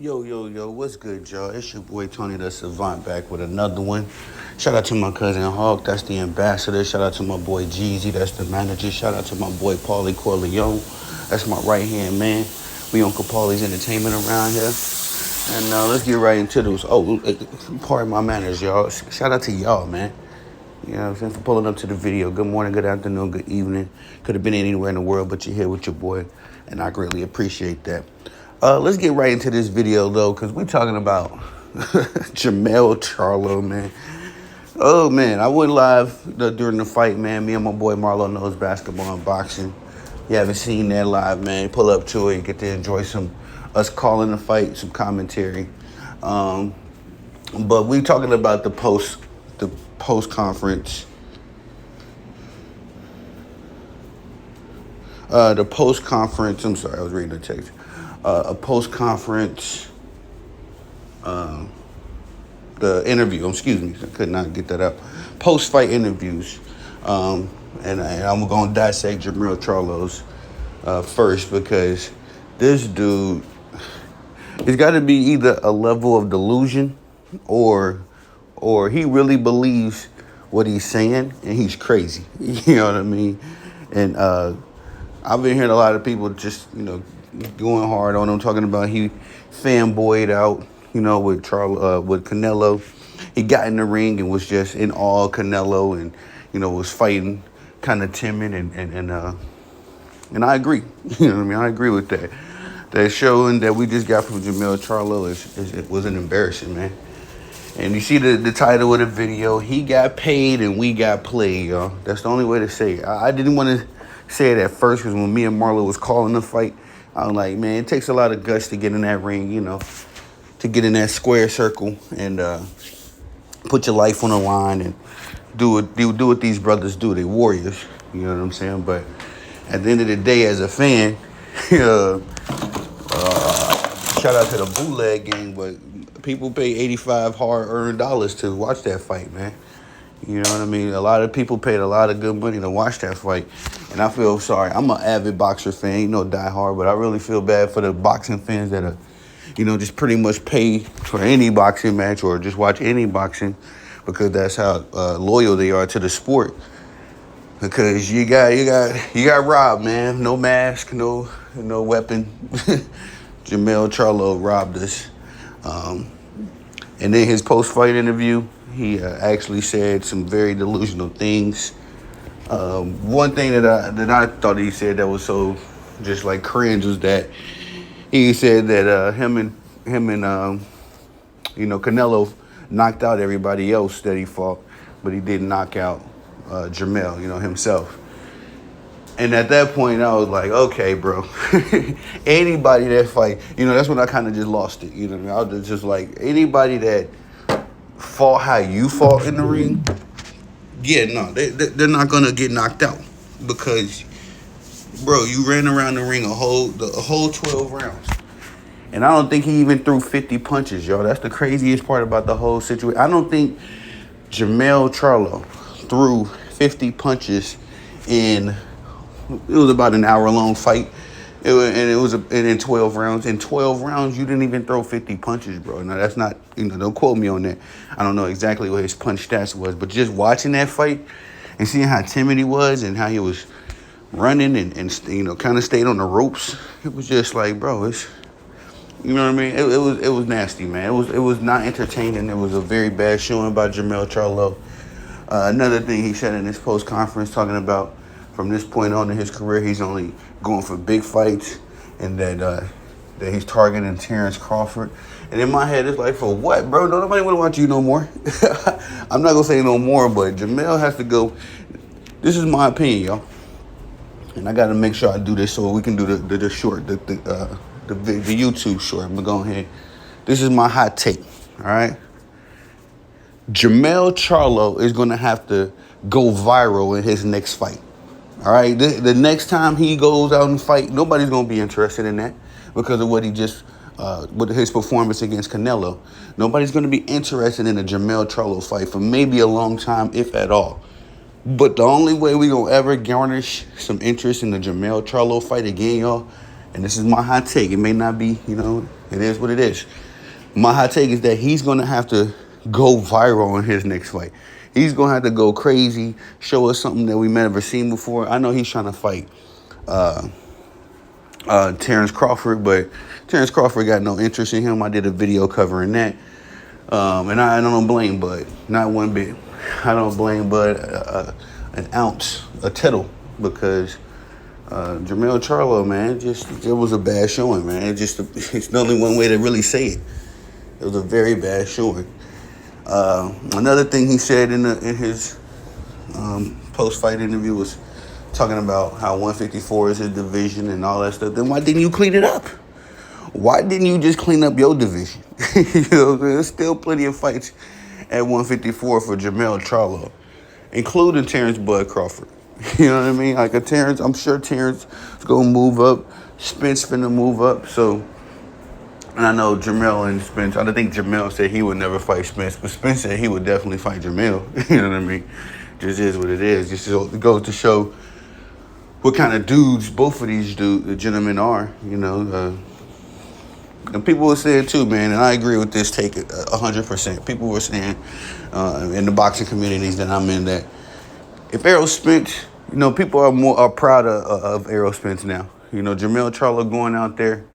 Yo, what's good, y'all? It's your boy Tony the Savant back with another one. Shout out to my cousin Hawk, that's the ambassador. Shout out to my boy Jeezy, that's the manager. Shout out to my boy Paulie Corleone, that's my right hand man. We on Capali's Entertainment around here. And let's get right into this. Pardon my manners, y'all. Shout out to y'all, man. You know what I'm saying? For pulling up to the video. Good morning, good afternoon, good evening. Could have been anywhere in the world, but you're here with your boy, and I greatly appreciate that. Let's get right into this video, though, because we're talking about Jermell Charlo, man. Oh, man, I went live during the fight, man. Me and my boy Marlo knows basketball and boxing. You haven't seen that live, man, pull up to it, get to enjoy us calling the fight, some commentary. But we talking about the post-conference. I'm sorry, I was reading the text. A post-conference, the interview, excuse me, I could not get that up. Post-fight interviews. And I'm going to dissect Jermell Charlo's first, because this dude, it's got to be either a level of delusion or he really believes what he's saying and he's crazy. You know what I mean? And I've been hearing a lot of people just, going hard on him, talking about he fanboyed out, with Canelo. He got in the ring and was just in awe of Canelo and, was fighting kind of timid and I agree. You know what I mean? I agree with that. That showing that we just got from Jermell Charlo was an embarrassing, man. And you see the title of the video, he got paid and we got played, y'all. That's the only way to say it. I didn't want to say it at first, because when me and Marlo was calling the fight, I was like, man, it takes a lot of guts to get in that ring, to get in that square circle and put your life on the line and do what these brothers do. They warriors, you know what I'm saying? But at the end of the day, as a fan, shout out to the bootleg gang, but people pay 85 hard-earned dollars to watch that fight, man. You know what I mean? A lot of people paid a lot of good money to watch that fight. And I feel sorry. I'm an avid boxer fan, die hard, but I really feel bad for the boxing fans that are, just pretty much pay for any boxing match or just watch any boxing, because that's how loyal they are to the sport. Because you got robbed, man. No mask, no weapon. Jermell Charlo robbed us. And then his post-fight interview, he actually said some very delusional things. One thing that I thought he said that was so just like cringe was that he said that him and Canelo knocked out everybody else that he fought, but he didn't knock out Jermell, himself. And at that point, I was like, okay, bro. Anybody that fight, that's when I kind of just lost it. I was just like, anybody that fought how you fought in the ring, they're not going to get knocked out. Because, bro, you ran around the ring a whole 12 rounds. And I don't think he even threw 50 punches, y'all. That's the craziest part about the whole situation. I don't think Jermell Charlo threw 50 punches in... It was about an hour-long fight, and in 12 rounds. In 12 rounds, you didn't even throw 50 punches, bro. Now, that's not, don't quote me on that. I don't know exactly what his punch stats was, but just watching that fight and seeing how timid he was and how he was running and kind of stayed on the ropes, it was just like, bro, it's, you know what I mean? It was nasty, man. It was not entertaining. It was a very bad showing by Jermell Charlo. Another thing he said in his post-conference, talking about from this point on in his career, he's only going for big fights, and that he's targeting Terrence Crawford. And in my head, it's like, for what, bro? Nobody want to watch you no more. I'm not going to say no more, but Jermell has to go. This is my opinion, y'all. And I got to make sure I do this so we can do the short, the YouTube short. I'm going to go ahead. This is my hot take, all right? Jermell Charlo is going to have to go viral in his next fight. All right, the next time he goes out and fight, nobody's going to be interested in that because of what he just, with his performance against Canelo. Nobody's going to be interested in a Jermell Charlo fight for maybe a long time, if at all. But the only way we going to ever garnish some interest in the Jermell Charlo fight again, y'all, and this is my hot take. It may not be, It is what it is. My hot take is that he's going to have to go viral in his next fight. He's going to have to go crazy, show us something that we've never seen before. I know he's trying to fight Terrence Crawford, but Terrence Crawford got no interest in him. I did a video covering that. And I don't blame Bud, not one bit. I don't blame Bud an ounce, a tittle, because Jermell Charlo, man, it was a bad showing, man. It's only one way to really say it. It was a very bad showing. Another thing he said in his post-fight interview was talking about how 154 is his division and all that stuff. Then why didn't you clean it up? Why didn't you just clean up your division? You know, there's still plenty of fights at 154 for Jermell Charlo, including Terrence Bud Crawford. You know what I mean? Like I'm sure Terrence is going to move up. Spence finna move up. So, and I know Jermell and Spence, I think Jermell said he would never fight Spence, but Spence said he would definitely fight Jermell. You know what I mean? Just is what it is. Just goes to show what kind of dudes both of these gentlemen are, you know. And people were saying too, man, and I agree with this take 100%. People were saying in the boxing communities that I'm in that if Errol Spence, you know, people are proud of Errol Spence now. You know, Jermell Charlo going out there